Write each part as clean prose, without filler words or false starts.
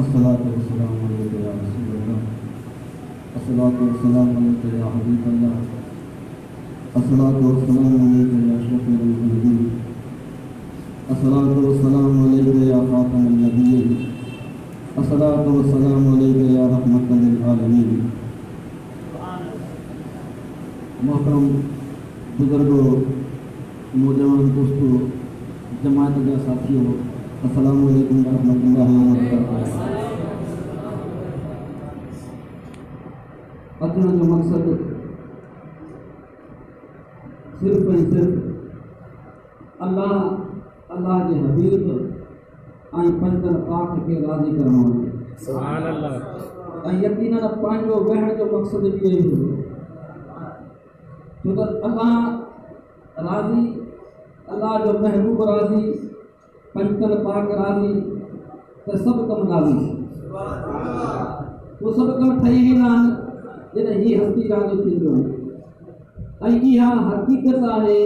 अस्सलातु वस्सलामु अलैका या रसूलल्लाह, अस्सलातु वस्सलामु अलैका या हबीबल्लाह, अस्सलातु वस्सलामु अलैका या अशरफुल मुरसलीन, अस्सलातु वस्सलामु अलैका या खातमुन नबिय्यीन, अस्सलातु वस्सलामु अलैका या रहमतल लिल आलमीन। मोहतरम बुजुर्गों, नौजवान दोस्तों, जमात के साथियों, अस्सलामु अलैकुम रहमतुल्लाहि व बरकातहू। अचण जो मकसद सिर्फ ऐं सिर्फ अल्लाह के हबीब ऐं पंजनि पाक खे राज़ी करणो आहे। सुभान अल्लाह। ऐं यकीनन पंहिंजो वेहण जो मकसद बि इहो ई हुओ, छो त अल्लाह राज़ी, अल्लाह जो महबूब राज़ी, पंजनि पाक राज़ी त सभु कम राज़ी। उहे सभु कम ठही वेंदा आहिनि जॾहिं हीअ हस्ती राज़ी थींदो आहे। ऐं इहा हक़ीक़त आहे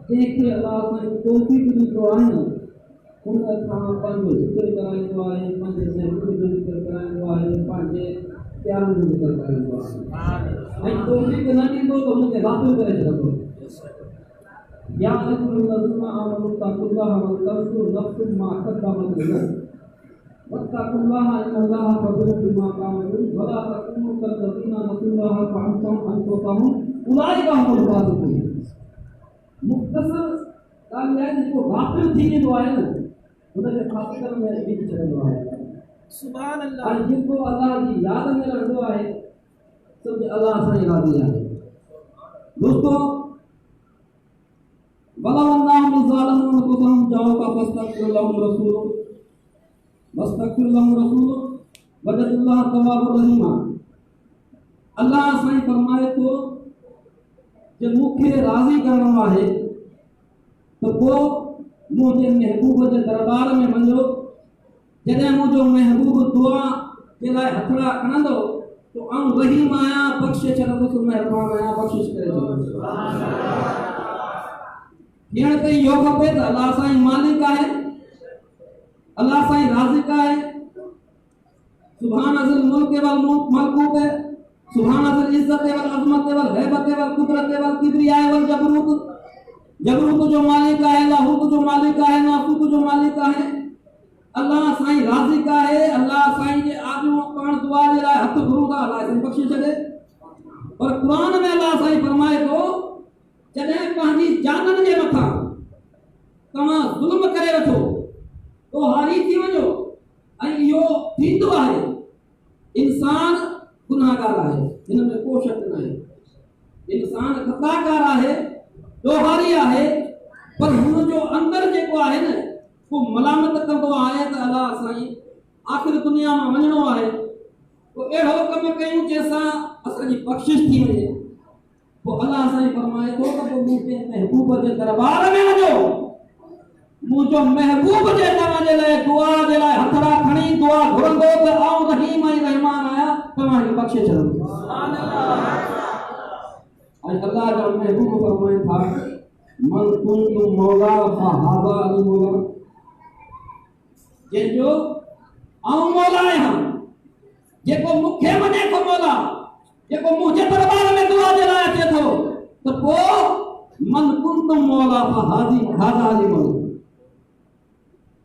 जंहिंखे अल्लाह साईं तौफ़ीक़ ॾींदो आहे न, उन खां पंहिंजो ज़िक्र कराईंदो आहे, पंहिंजे महबूब जो ज़िक्र कराईंदो आहे, पंहिंजे प्यारनि जो ज़िक्र कराईंदो आहे। ऐं तौफ़ीक़ न ॾींदो त हुनखे गाफ़िल करे छॾंदो। या अय्युहल्लज़ीना आमनू तक़ुल्लाह व तंज़ुर नफ़्सुम मा क़द्दमत लिग़द वत्तक़ुल्लाह इन्नल्लाहा ख़बीरुम बिमा तामलून वला तकूनू कल्लज़ीना नसुल्लाह फ़अन्सahum अनफुसहम उलाइका हुमुल फ़ासिक़ून। मुख़्तसर ॻाल्हि आहे, जेको गाफ़िल थी वेंदो आहे न, हुनखे फ़ासिक़नि में विझी छॾींदो आहे। सुभान अल्लाह। ऐं जेको अल्लाह जी याद में रहंदो आहे, सम्झ अल्लाह सां ई राज़ी आहे। दोस्तों, वलौ अन्नहुम ज़ालमू अनफुसहुम जाऊका फस्तग़फिर लहुम रसूलुहु वजदुल्लाह तव्वाबुर रहीमा। अल्लाह साईं फरमाए थो जे मूंखे राज़ी करणो आहे त पोइ मुंहिंजे महबूब जे दरबार में वञो। जॾहिं मुंहिंजो महबूब दुआ जे लाइ हथड़ा खणंदो त आऊं रहीम आहियां, बख़्शे छॾंदुसि, महिरबान आहियां, बख़्शिश करे छॾंदुसि। हींअर ताईं इहो खपे त अल्लाह साईं मालिक आहे, अल्लाह साईं राज़िक आहे। सुभान अज़ल मुल्क वल मलकूत, सुभान अज़ल इज़्ज़त वल अज़मत वल हैबत वल कुदरत वल किब्रिया वल जबरूत। जबरूत जो मालिक आहे, लाहूत जो मालिक आहे, नासूत जो मालिक आहे। अल्लाह साईं राज़िक आहे। अल्लाह साईं जे आजू पाण दुआ जे लाइ हथ घुरूं था, अल्लाह साईं बख़्शे छॾे। और क़ुरान में अल्लाह साईं फरमाए थो, जॾहिं पंहिंजी जाननि जे मथां तव्हां ज़ुल्म करे वठो तो हारी थी वञो। ऐं इहो थींदो आहे। इंसान गुनाहगार आहे, हिन में को शक न आहे। इंसान ख़ताकार आहे, ॾोहारी आहे, पर हुनजो अंदर जेको आहे न, को मलामत कंदो आहे त अल्लाह साईं आख़िर दुनिया में वञणो आहे, पोइ अहिड़ो कमु कयूं जंहिंसां असांजी बख़्शिश थी वञे। पोइ अल्लाह साईं फरमाए थो त पोइ मुंहिंजे महबूब जे दरबार में वञो। मुंहिंजो महबूब जे तव्हांजे लाइ दुआ जे लाइ हथड़ा खणी दुआ घुरंदो त आऊं रहीम ऐं रहमान आहियां, तव्हांखे बख़्शे छॾंदुसि। ऐं अल्लाह जो महबूब फरमाइनि था, मन कुन्तु मौला फ़हाज़ा अली मौला। जंहिंजो आऊं मौला आहियां, जेको मूंखे मञे थो मौला, जेको मुंहिंजे दरबार में दुआ जे लाइ अचे थो, त पोइ मन कुन्तु मौला फ़हाज़ा अली मौला।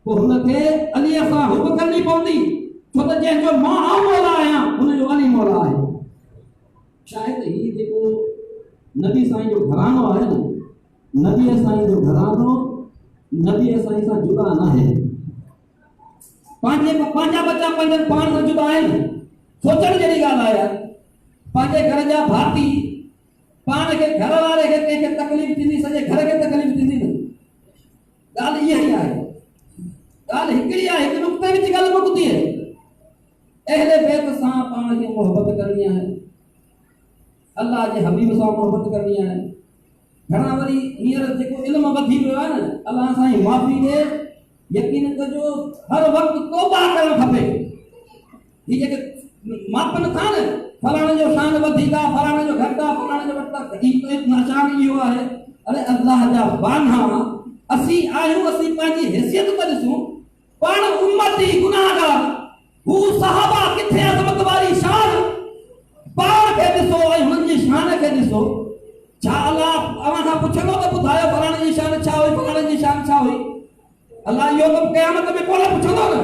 पोइ हुनखे अलीअ सां हुब करणी पवंदी, छो त जंहिंजो मां आऊं मौला आहियां, हुनजो अली मौला आहे। शायदि हीउ जेको नबी साईं जो घरानो आहे न, नबीअ साईं जो घरानो नबीअ साईं सां जुदा न आहे। पंहिंजा बच्चा पंहिंजनि पाण सां जुदा आहिनि। सोचण जहिड़ी ॻाल्हि आहे। पंहिंजे घर जा भाती पाण खे, घर वारे खे कंहिंखे तकलीफ़ थींदी, सॼे घर खे तकलीफ़ थींदी न। ॻाल्हि इहा ई आहे। ॻाल्हि हिकिड़ी आहे, हिकु नुक़्ते में ॻाल्हि मुकती आहे। अहले बैत सां पाण खे मोहबत करणी आहे, अल्लाह जे हबीब सां मोहबत करणी आहे। घणा वरी हींअर जेको इल्म वधी वियो आहे न, अल्लाह साईं माफ़ी ॾे, यकीन कजो हर वक़्तु तौबा करणु खपे। हीअ जेके मापनि था न, फलाणे जो शान वधीक आहे, फलाणे जो घटि आहे, फलाणे जो घटि आहे, निशान इहो आहे। अरे अल्लाह जा बाना असीं आहियूं, असीं पंहिंजी हैसियत त ॾिसूं। पाण उम्मती गुनाहगार, हू सहाबा किथे अज़मत वारी शान पाण खे ॾिसो ऐं हुननि जी शान खे ॾिसो। छा अलाह अव्हां खां पुछंदो त ॿुधायो फलाणे जी शान छा हुई, फलाणे जी शान छा हुई? अलाह इहो कमु क़यामत में कोन पुछंदो न।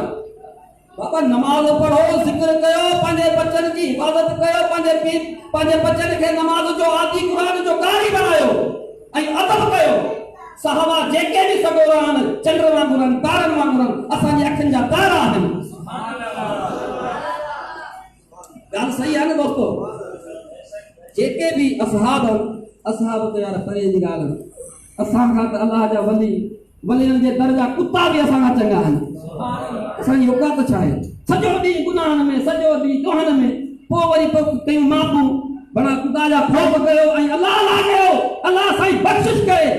बाबा नमाज़ पढ़ो, ज़िक्र कयो, पंहिंजे बचन जी हिफ़ाज़त कयो, पंहिंजे बचन खे नमाज़ जो आदि, क़ुरान जो कारी बणायो ऐं अदब कयो। सहाबा जेके बि सगोरा आहिनि, चंड वांगुरु आहिनि, तारनि वांगुरु आहिनि, असांजी अखियुनि जा तारा आहिनि। ॻाल्हि सही आहे न दोस्तो? जेके बि असहाब त यार परे जी ॻाल्हि आहे। असां खां त अलाह जा वलियनि जे दर्जा कुता बि असां खां चङा आहिनि। असांजी औकात छा आहे? सॼो ॾींहुं गुनाहनि में, सॼो ॾींहुं ॾोहनि में, पोइ वरी कयूं माफ़ू भला ख़ुदा जा ख़ौफ़ कयो ऐं अलाह कयो, अलाह साईं बख़्शिश करे,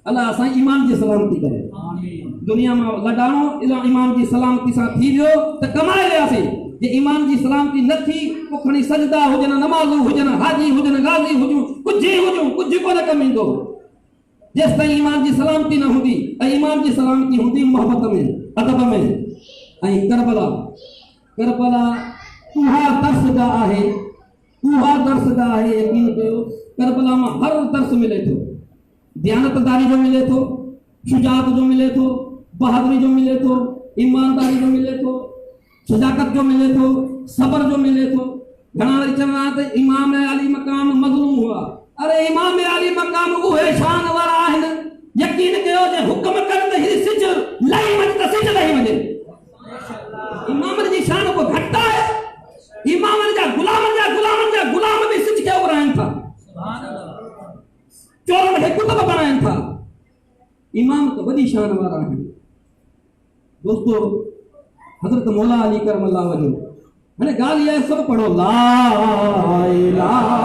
अलाह साईं ईमान जी सलामती करे। दुनिया में लॾाणो ईमान जी सलामती सां थी वियो त कमाए वियासीं। जे ईमान जी सलामती न थी, पोइ खणी सजदा हुजनि, नमाज़ूं हुजनि, हाजी हुजनि, गाज़ी हुजूं, कुझु कोन कमु ईंदो जेसि ताईं ईमान जी सलामती न हूंदी। ऐं ईमान जी सलामती हूंदी मोहबत में, अदब में। ऐं करबला उहा दर्सगाह आहे, यकीन कयो। करबला मां हर दर्स मिले थो। दयानतदारी जो मिले थो, शुजात जो मिले थो, बहादुरी जो मिले थो, ईमानदारी जो मिले थो, सदाकत जो मिले थो, सबर जो मिले थो। घणा वरी चवंदा त इमाम अली मकाम मज़लूम हुआ। अरे इमाम अली मकाम उहे शान वारा आहिनि, यकीन कयो जे हुक्म कर त ही सिज लही वञे त सिज लही वञे। इमामनि जी शान को घटि आहे? इमामनि जा गुलाम बि सिज खे उॿराइनि था, चोरनि खे कुतब बणाइनि था। इमाम त वॾी शान वारा आहिनि दोस्तो। हज़रत मौला अली करमल्लाह वजो हाणे ॻाल्हि इहा आहे, सभु पढ़ो ला इलाहा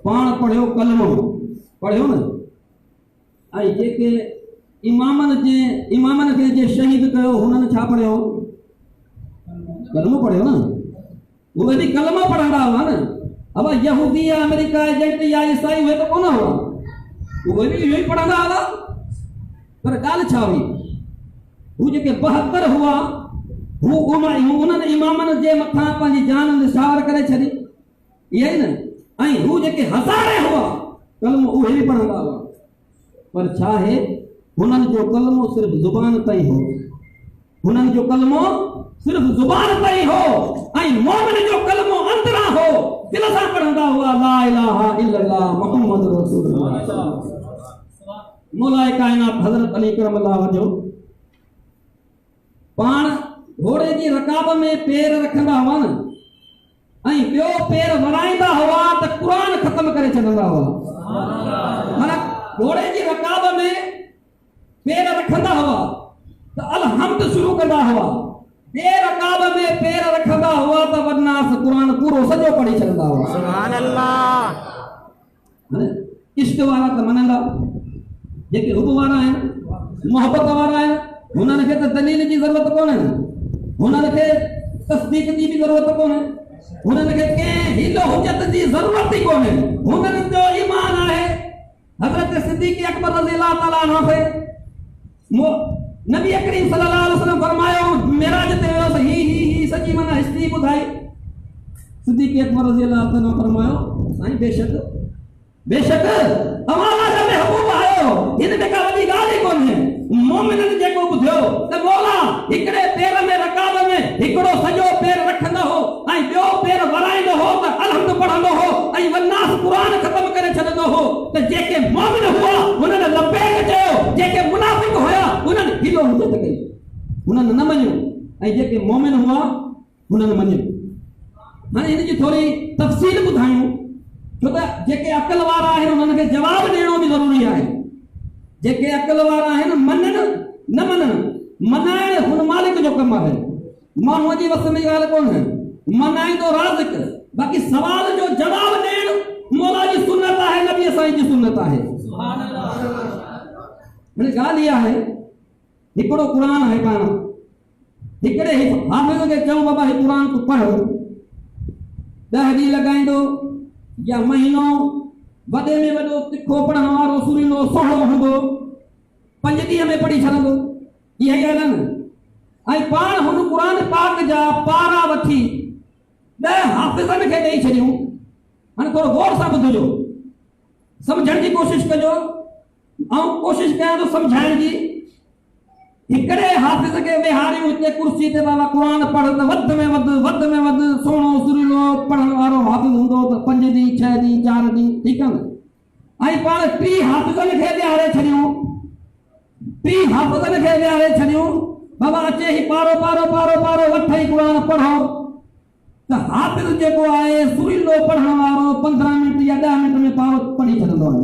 पाण पढ़ियो कलमो पढ़ियो न। ऐं जेके इमामनि खे जे शहीद कयो हुननि छा पढ़ियो? कलमो पढ़ियो न। उहे बि कलमो पढ़ंदा हुआ न। अब यहूदी या अमेरिका एजेंट या ईसाई उहे त कोन हुआ, उहे बि इहो ई पढ़ंदा हुआ। पर ॻाल्हि छा हुई? हू जेके 72 हुआ, उन्हनि इमामनि जे मथां पंहिंजी जान निसार करे छॾी, इहा ई न। ऐं हू जेके हज़ारे हुआ कलमो उहे बि पढ़ंदा हुआ। पर छा आहे, हुननि जो कलमो सिर्फ़ ज़ुबान ताईं हो, हुननि जो कलमो सिर्फ़ ज़ुबान ताईं हो। ऐं मोमिन जो कलमो अंदरां हो, दिल सां पढ़ंदा हुआ ला इलाहा इल्लल्लाह मुहम्मद रसूलुल्लाह। मौलाए कायनात हज़रत अली करमल्लाह वजो पाण घोड़े जी रकाब में पेर रखंदा हुआ न, ऐं ॿियो पेर वराईंदा हुआ त क़ुरान ख़त्म करे छॾंदा हुआ। माना घोड़े जी रकाब में पेर रखंदा हुआ त अलहम्द शुरू कंदा हुआ, ॿिए रकाब में पेर रखंदा हुआ त वन्नास क़ुरान पूरो सॼो पढ़ी छॾंदा हुआ। सुभान अल्लाह। इश्क वारा त मञंदा, जेके हुब वारा आहिनि, मोहबत वारा आहिनि, हुननि खे त दलील जी ज़रूरत कोन्हे, हुननि खे तस्दीक जी बि ज़रूरत कोन्हे, हुननि खे कंहिं हीलो हुजत जी ज़रूरत ई कोन्हे। हुननि जो ईमान आहे हज़रत सिद्दीक़ अकबर रज़ियल्लाहु ताला अन्हु खे नबी करीम सल्लल्लाहु अलैहि वसल्लम फरमायो मेराज ते वियोसि, ही सॼी माना हिस्ट्री ॿुधाई। सिद्दीक़ अकबर रज़ियल्लाहु ताला फरमायो साईं बेशक अवां जा महबूब आयो, हिन में का वॾी ॻाल्हि ई कोन्हे। मोमिननि जेको ॿुधियो त मौला हिकिड़े पेर में रकाब में हिकिड़ो सॼो पेर रखंदो हो ऐं ॿियो पेर वराईंदो हो त अलहम्द पढ़ंदो हो ऐं वन्नास क़ुरान ख़त्म करे छॾंदो हो। त जेके मोमिन हुआ हुननि लबैक चयो, जेके मुनाफ़िक हुया हुननि ढिलो हुजत कई, हुननि न मञियो, ऐं जेके मोमिन हुआ हुननि मञियो। हाणे हिन जी थोरी तफ़सील ॿुधायूं, छो त जेके अक़ल वारा आहिनि हुननि खे जवाबु ॾियणो बि ज़रूरी आहे। जेके अक़ल वारा आहिनि मञनि न मञनि, मनाइण हुन मालिक जो कमु आहे, माण्हूअ जी वस में ॻाल्हि कोन्हे। मनाईंदो राज़िक, बाक़ी सवाल जो जवाबु ॾियणु मौला जी सुन्नत आहे। नबी साईं जी सुन्नत आहे। हाणे ॻाल्हि इहा आहे, हिकिड़ो क़ुर आहे, पाण हिकिड़े हाफ़िज़ खे चऊं बाबा ही क़ुर तूं पढ़, 10 ॾींहं लॻाईंदो या महीनो, वॾे में वॾो तिखो पढ़ण वारो सुरीलो सोहणो हूंदो, 5 ॾींहं में पढ़ी छॾंदो। इहा ॻाल्हि आहे न। ऐं पाण हुन क़ुर पाक जा पारा वठी 10 हाफ़िज़नि खे ॾेई छॾियूं। हाणे थोरो गौर सां ॿुधिजो, सम्झण जी कोशिशि कजो, ऐं कोशिशि कयां थो सम्झाइण जी। हिकिड़े हाफ़िज़ खे वेहारियूं हिते कुर्सी ते, बाबा क़ुर पढ़, त वधि में वधि सोहणो सुरीलो पढ़ण वारो हाफ़िज़ हूंदो त 5 ॾींहं 6 ॾींहं 4 ॾींहं, ठीकु आहे न। ऐं पाण 3 हाफ़िज़नि खे विहारे छॾियूं, 3 हाफ़िज़नि खे विहारे छॾियूं, बाबा अचे ही पारो पारो पारो पारो वठई क़ुर पढ़ो, त हाफ़िज़ जेको आहे सुरीलो पढ़ण वारो 15 मिंट या 10 मिंट में पारो पढ़ी छॾंदो आहे।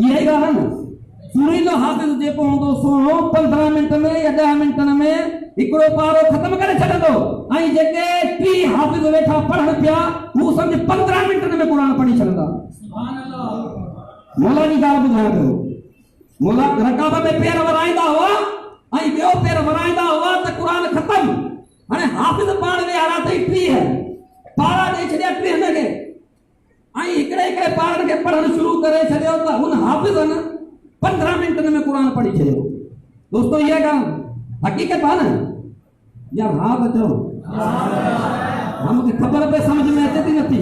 इहा ई ॻाल्हि आहे न। सुरीलो हाफ़िज़ जेको हूंदो सोहणो 15 मिंट में या 10 मिंटनि में हिकिड़ो पारो ख़तमु करे छॾंदो। ऐं जेके 3 हाफ़िज़ वेठा पढ़नि पिया, हू सम्झ 15 मिंटनि में क़ुर पढ़ी छॾंदा। मौला जी ॻाल्हि ॿुधायां पियो, मौला रकाब में पेर वराईंदा हुआ ऐं ॿियो पेर वराईंदा हुआ त क़ुर ख़तमु। हाणे हाफ़िज़ पाण विहारा अथई 30 पारा ॾेई छॾिया 30 खे, ऐं हिकिड़े पारनि खे पढ़णु शुरू करे छॾियो त हुन हाफ़िज़नि 15 मिंटनि में क़ुर पढ़ी छॾियो। दोस्तो इहा ॻाल्हि हक़ीक़त आहे न यार? हा त चओ, हा मूंखे ख़बर पए, सम्झ में अचे थी नथी।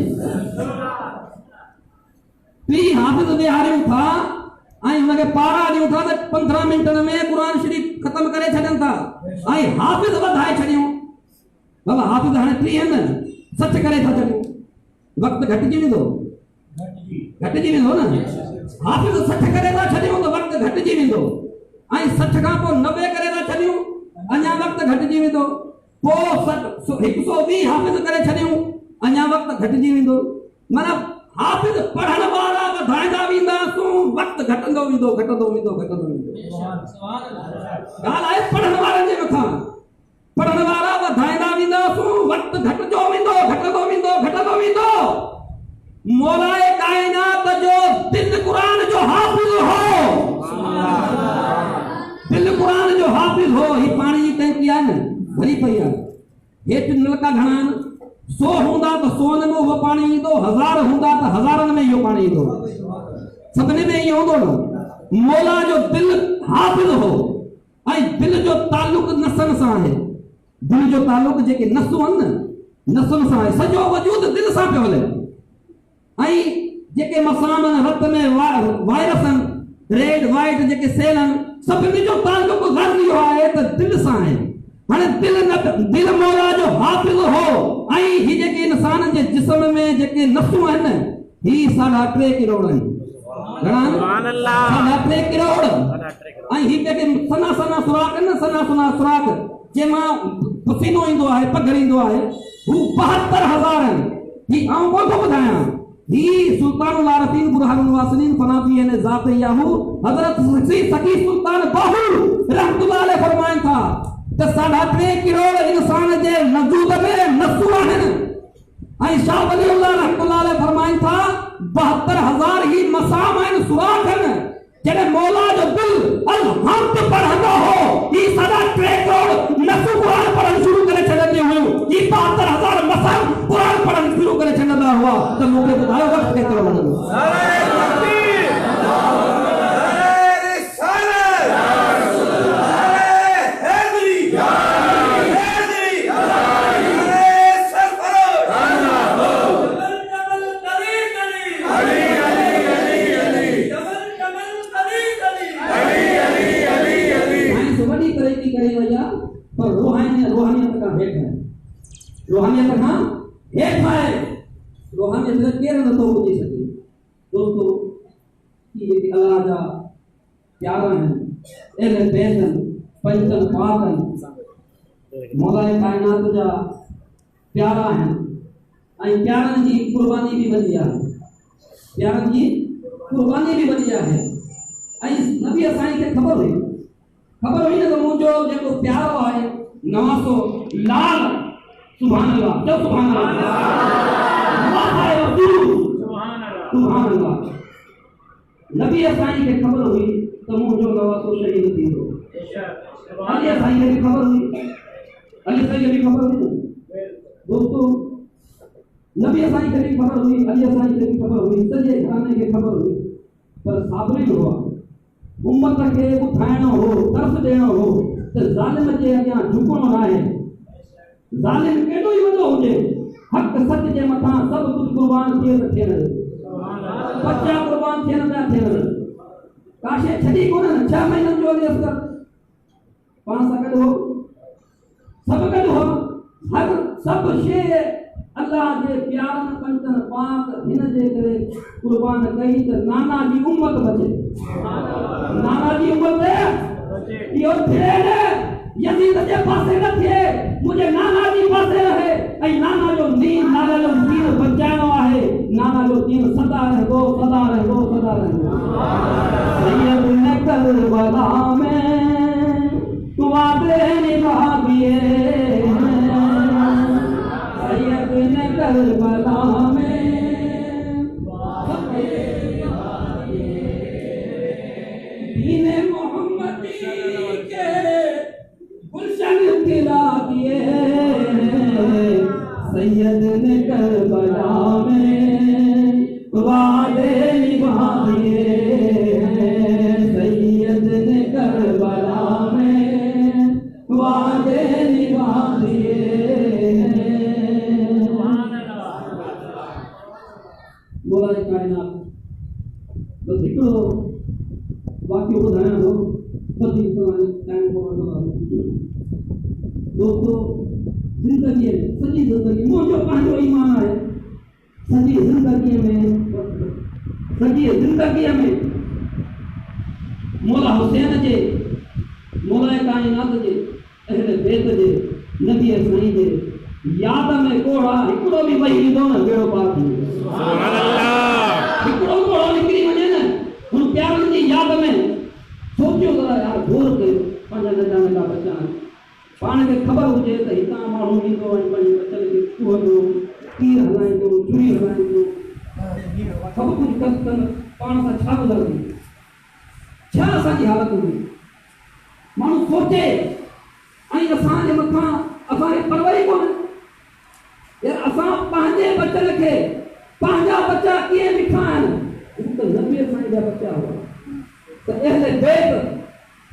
3 हाफ़िज़ विहारियूं था ऐं हुनखे पारा ॾियूं था त 15 मिंटनि में क़ुर शरीफ़ ख़तमु करे छॾनि था, ऐं हाफ़िज़ वधाए छॾियूं। बाबा हाफ़िज़ हाणे 30 आहिनि, 60 करे था छॾियूं, वक़्तु घटिजी वेंदो न। हाफ़िज़ 60 करे था छॾियूं त वक़्तु घटिजी वेंदो, ऐं 60 खां पोइ 90 करे था छॾियूं, अञा वक़्तु घटिजी वेंदो। पोइ 120 हाफ़िज़ करे छॾियूं, अञा वक़्तु घटिजी वेंदो। माना हाफ़िज़ पढ़ण वारा वधाईंदा वेंदासूं, वक़्तु घटंदो वेंदो। ॻाल्हि आहे पढ़ण वारनि जे मथां। पढ़ण वारा वधाईंदा वेंदासूं, वक़्तु घटंदो वेंदो। मौलाए काइनात जो दिल क़ुर जो हाफ़िज़ हो, दिल क़ुर जो हाफ़िज़ हो। ही पाणी जी टंकी आहे न, भरी पई आहे, हेठि नलका घणा आहिनि। 100 हूंदा त 100 में उहो पाणी ईंदो, 1000 हूंदा त 1000 में इहो पाणी ईंदो, सभिनी में इहो हूंदो न। मौला जो दिल हाफ़िज़ हो, ऐं दिल जो ताल्लुक़ नसनि सां आहे। दिल जो ताल्लुक़ जेके नसूं आहिनि न, नसुनि सां आहे। सॼो वजूद दिल सां पियो हले। ऐं जेके मसाम रत में वायरस आहिनि, रेड वाइट जेके सेल आहिनि, सभिनी जो ताल्लुक़ ग़र्ज़ी आहे त दिल सां आहे। हाणे दिल मौला जो हाफ़िज़ हो, ऐं ही जेके इंसान जे जिस्म में जेके नसूं आहिनि, ही 3.5 करोड़ आहिनि। घणा? 3.5 करोड़। ऐं ही जेके सना सुराख आहिनि न, सना सुराख जंहिंमां पसीनो ईंदो आहे, पघर ईंदो आहे, हू 72,000 आहिनि। ही आऊं कोन थो ॿुधायां, ही सुल्तानुल आरफीन बुरहानुल वासिलीन फनाफी ने ज़ात याहू हज़रत सकी सुल्तान बाहुल रहमतुल्लाह अलैह फरमाइनि था त 3.5 करोड़ इंसान जे वजूद में नसूं आहिनि। ऐं शाह वलीउल्लाह रहमतुल्लाह अलैह फरमाइनि था 72,000 ही मसाम आहिनि, सुराख आहिनि। जॾहिं मौला जो दिल अल-हम्द पढ़ंदो हो, ही 3.5 करोड़ नसूं क़ुर पढ़णु शुरू करे छॾंदियूं हुयूं। ही 72,000 मसाम क़ुर पढ़णु शुरू करे छॾंदा हुआ त मूंखे ॿुधायो वक़्तु केतिरो लॻंदो। रोहानियत केर नथो बुझी सघे। दोस्तों, ये अल्लाह जा प्यारा आहिनि, अहले बैत आहिनि, पंजन पाक आहिनि, मौला काइनात जा प्यारा आहिनि। ऐं प्यारनि जी कुर्बानी बि वॾी आहे, प्यारनि जी कुर्बानी बि वॾी आहे। ऐं नबी असांखे खे ख़बर हुई न त मुंहिंजो जेको प्यारो आहे नवासो लाल, सुभान अल्लाह, जो सुभान अल्लाह, सुभान अल्लाह। नबी साईं खे ख़बर हुई त मुंहिंजो नवाज़ो शहीद थींदो। अली साईं खे बि ख़बर हुई, अली साईं खे बि ख़बर हुई दोस्तों, नबी साईं खे बि ख़बर हुई, अली साईं खे बि ख़बर हुई, सॼे घराने खे ख़बर हुई, पर साबरी हुआ उम्मत खे ॿुधाइणो हो, तरफ़ ॾियणो हो त ज़ालिम जे अॻियां झुकणो न आहे। ज़ालिम केॾो ई वॾो हुजे, हक़ सच जे मथां सभु कुझु क़ुर्बान थिए त थियनि, बच्चा क़ुर्बान थियनि था थियनि। काशे छॾी कोन 6 महीननि जो अली असगर पाण सां गॾु हो, सभु गॾु हो, हर सभु शइ अल्लाह जे प्यारनि पंजनि पाक हिन जे करे क़ुर्बान कई त नाना जी उम्मत बचे। नाना जी उम्मत इहो थिए न यज़ीद जे पासे न थिए, मुंहिंजे नाना जी पासे रहे ऐं नाना जो दीन बचाइणो आहे। नाना जो दीन सदा रहंदो, सदा रहंदो, सदा रहंदो। सैयद ने करबला में वादे निभा दिए, सैयद ने करबला में दीन मोहम्मदी के गुलशन खिला दिए, सैयद ने करबला में वादे निभा दिए, सैयद ने करबला में वादे निभा दिए। बोला कायनात बस हिकिड़ो वाक्य ॿुधायां थो, बस टाइम दोस्तों, ज़िंदगीअ में सॼी ज़िंदगी मुंहिंजो पंहिंजो ईमान आहे, सॼी ज़िंदगीअ में मौला हुसैन जे, मौला कायनात जे अहले बैत जे नबी साईं जे याद में कोड़ा हिकिड़ो बि वही ईंदो न बेड़ो पार थी वेंदो। सुभान अल्लाह। हिकिड़ो कोड़ो निकिरी वञे न हुन प्यारनि जी याद में, सोचियो ज़रा यार, गौर कयो, पंहिंजा नंढा नंढा बच्चा पाण खे ख़बर हुजे त हितां माण्हू ईंदो ऐं पंहिंजे बचनि खे कुहंदो, तीर हलाईंदो, छुरी हलाईंदो, सभु कुझु कनि, पाण सां छा गुज़रंदी, छा असांजी हालत हूंदी। माण्हू सोचे ऐं असांजे मथां असांखे परवाह ई कोन्हे यार, असां पंहिंजे बचनि खे, पंहिंजा बच्चा कीअं लिखा आहिनि, हू त नबी साईं जा बच्चा हुआ। त अहले बैत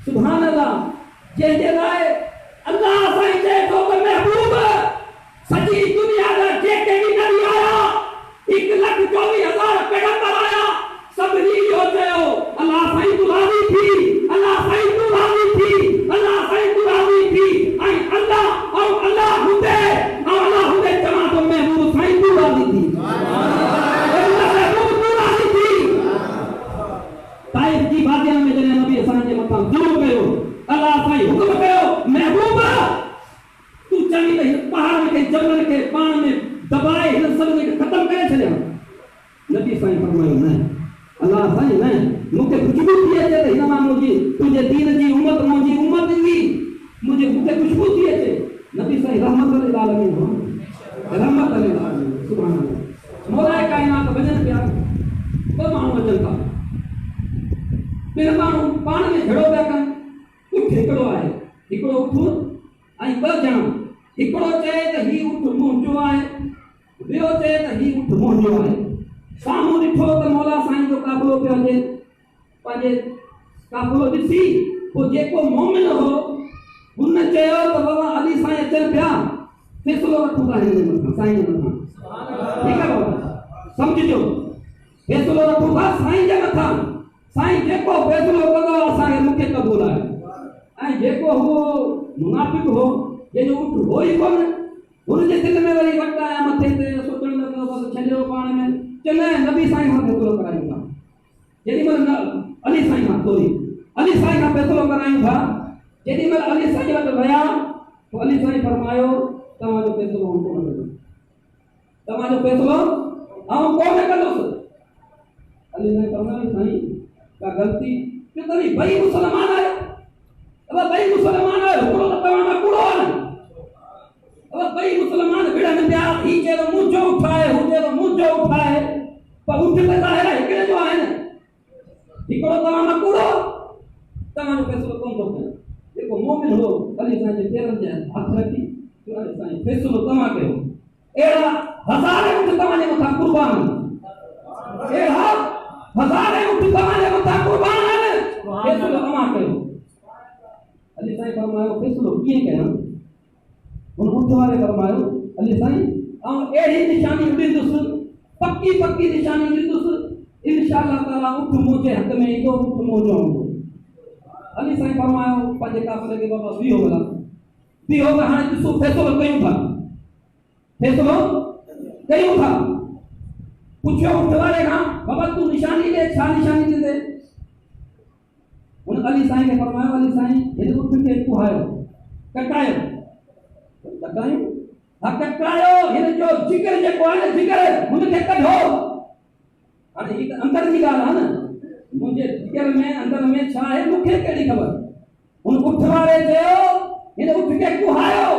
सुभान अल्लाह, जंहिंजे लाइ अल्लाह साईं चए थो त महबूब सॼी दुनिया जा जेके बि नबी आया, 1,24,000 पैगंबर आया, सभिनी इहो चयो अल्लाह साईं तूं राज़ी थी, अल्लाह साईं तूं राज़ी थी, अल्लाह साईं तूं राज़ी थी। ऐं अल्लाह हूंदे चवां थो महबूब साईं तूं राज़ी थी, महबूब तूं राज़ी थी। ताइफ जी वादिया में जॾहिं नबी असांजे मथां ज़ुल्म कयो, अल्लाह साईं हुकुम कयो महबूब तूं चवी त हिन पहाड़ खे, जबल खे पाण में दबाए हिन सभिनी खे ख़तमु करे छॾियां। नबी साईं फरमायो न, अल्लाह साईं न, मूंखे ख़ुशबू थी अचे त हिन मां मुंहिंजी तुंहिंजे दीन जी उम्मत, मुंहिंजी उम्मत ईंदी, मूंखे ख़ुशबू थी अचे। नबी साईं रहमत लिल आलमीन हो, रहमत लिल आलमीन, सुभान अल्लाह। मौला कायनात वञनि पिया, ॿ माण्हू अचनि था, ॿिनि माण्हू पाण में झगड़ो पिया कनि। उठ हिकिड़ो आहे, हिकिड़ो उठ ऐं 2 ॼणा, हिकिड़ो चए त ही उठ मुंहिंजो आहे, ॿियो चए त ही उठ मुंहिंजो आहे। साम्हूं ॾिठो त मौला साईं जो काफ़िलो पियो अचे, पंहिंजे काफ़िलो ॾिसी पोइ जेको मोमिन हो हुन चयो त बाबा अली साईं अचनि पिया, फ़ैसिलो रखूं था हिन जे मथां, साईं जे मथां, ठीकु आहे बाबा, सम्झिजो, फ़ैसिलो रखूं था साईं जे मथां। साईं जेको फ़ैसिलो कंदो असांखे मूंखे क़बूल आहे। ऐं जेको हो मुनाफ़िक़ हो, जंहिंजो उठ हो ई कोन, हुनजे दिलि में वरी वट आया मथे ते, सोचणु लॻो बसि छॾियो पाण में, चङे नबी साईं खां फ़ैसिलो करायूं था। जेॾीमहिल अली साईं खां फ़ैसिलो करायूं था, जेॾीमहिल अली साईं वटि विया तो अली साईं फरमायो तव्हांजो फ़ैसिलो आउं कोन कंदुसि, तव्हांजो फ़ैसिलो आउं कोन कंदुसि। अली साईं फरमायो साईं का ग़लती, कि तव्हां ॿई मुसलमान आहियो, अब ॿई मुसलमान आहियो, हिकिड़ो त तव्हां कूड़ो आहे, अब ॿई मुसलमान विढ़नि पिया, ही चए थो मुंहिंजो उठाए, हू चए थो मुंहिंजो उठाए, पर उठ त ज़ाहिर आहे हिकिड़े जो आहे न। हिकिड़ो तव्हां न कूड़ो तव्हांजो फ़ैसिलो कोन थो कयां। जेको मोमिन हो अली साईं जे पेरनि ते हथ रखी अली साईं फ़ैसिलो तव्हां कयो। अहिड़ा हज़ारे ऊंट तव्हांजे मथां कुर्बान आहिनि, अहिड़ा हज़ारे ऊंट तव्हांजे मथां कुर्बान आहिनि, फ़ैसिलो तव्हां कयो। अली साईं फरमायो फ़ैसिलो कीअं कयां? हुन ऊंट वारे फरमायो अली साईं आउं अहिड़ी निशानी ॾींदुसि, पक्की पक्की निशानी ॾींदुसि, इंशाअल्लाह ताला ऊंट मुंहिंजे हथ में ईंदो, ऊंट मुंहिंजो हूंदो। अली साईं फरमायो पंहिंजे काफ़िले खे बाबा बीहो भला, बीहो त हाणे ॾिसो फ़ैसिलो कयूं था, फ़ैसिलो कयूं था। पुछियो ऊंट वारे खां बाबा तूं निशानी ॾे, छा निशानी ॾींदे? हुन अली साईं खे फरमायो अली साईं हिन ऊंट खे कुहायो, कटायो, कटायो, हा कटायो, हिन जो जिगर जेको आहे न जिगर हुनखे कढो। हाणे हीअ अंदर जी ॻाल्हि आहे न, मुंहिंजे जिगर में अंदर में छा आहे मूंखे कहिड़ी ख़बर। हुन ऊंट वारे चयो हिन ऊंट खे कुहायो,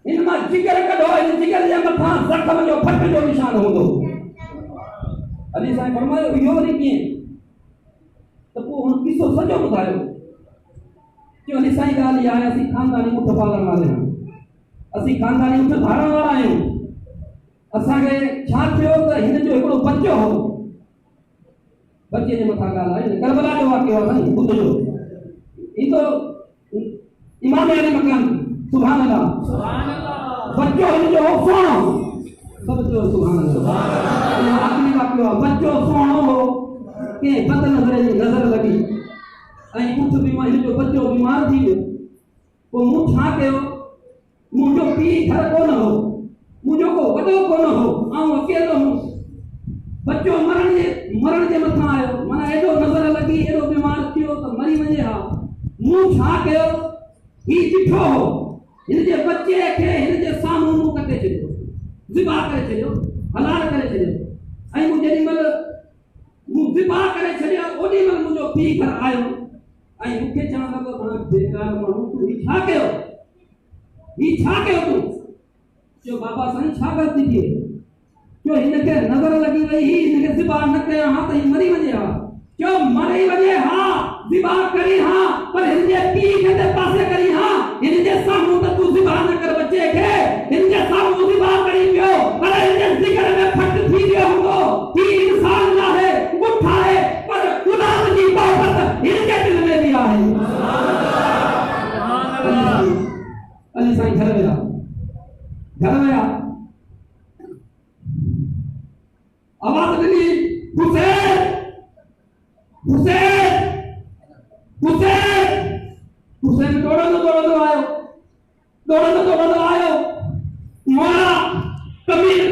हिन मां जिगर कढो, हिन जिगर जे मथां ज़ख़्म जो फट जो निशान हूंदो। अली साईं फरमायो इहो वरी कीअं? त पोइ हुन किसो सॼो ॿुधायो कि अली साईं ॻाल्हि इहा आहे असीं ख़ानदानी ऊंट पालण वारा आहियूं, असीं ख़ानदानी ऊंट धारण वारा आहियूं। असांखे छा थियो त हिन जो हिकिड़ो बच्चो हो, बच्चे जे मथां ॻाल्हि आहे करबला जो वाक़ियो आहे न, ॿुधजो ईंदो इमाम अली मकान सुभान अल्लाह, बच्चो हिन जो हो सुहिणो, सब चयो सुभान अल्लाह। आख़िरी वाक़ियो आहे, बच्चो सुहिणो हो, कंहिं बद नज़र जी नज़र लॻी ऐं ऊंट बीमार, हिन जो बच्चो बीमार थी वियो। पोइ मूं छा कयो, मुंहिंजो पीउ घर कोन हो, मुंहिंजो को वॾो कोन हो, आउं अकेलो हुउसि, बच्चो मरण जे मथां आयो, माना एॾो नज़र लॻी, एॾो बीमार थियो त मरी वञे हा। मूं छा कयो, हीउ ॾिठो हो, हिन जे बच्चे खे हिन जे साम्हूं मूं कटे छॾियो, ज़िबा करे छॾियो, हलाल करे छॾियो। ऐं मूं जेॾी महिल मूं ज़िबा करे छॾियो ओॾी महिल मुंहिंजो पीउ घर आयो ऐं मूंखे चवण लॻो मां बेकार माण्हू तूं हीउ छा कयो, हीउ छा कयो तूं? चयो बाबा साईं छा ग़लती थी? जो हिनखे नज़र लॻी वई, हिनखे ज़िबा न कया हा त हीउ मरी वञे हा। जो मरी वञे हा, ज़िबा करी हा, पर हिन जे पीउ खे त पासे करी हा, हिन जे साम्हूं त तूं ज़िबा न कर बच्चे खे, हिन जे साम्हूं ज़िबा करी पियो, पर हिन जे ज़िगर में फट थी वियो हूंदो। हीउ इंसान न आहे, ऊंट आहे, पर ग़ुलाम जी मोहबत हिन जे दिल में बि आहे। अली साईं घर विया, आवाज ॾिनी हुसैन हुसैन हुसैन। हुसैन दौड़ंदो आयो, मौला कमीर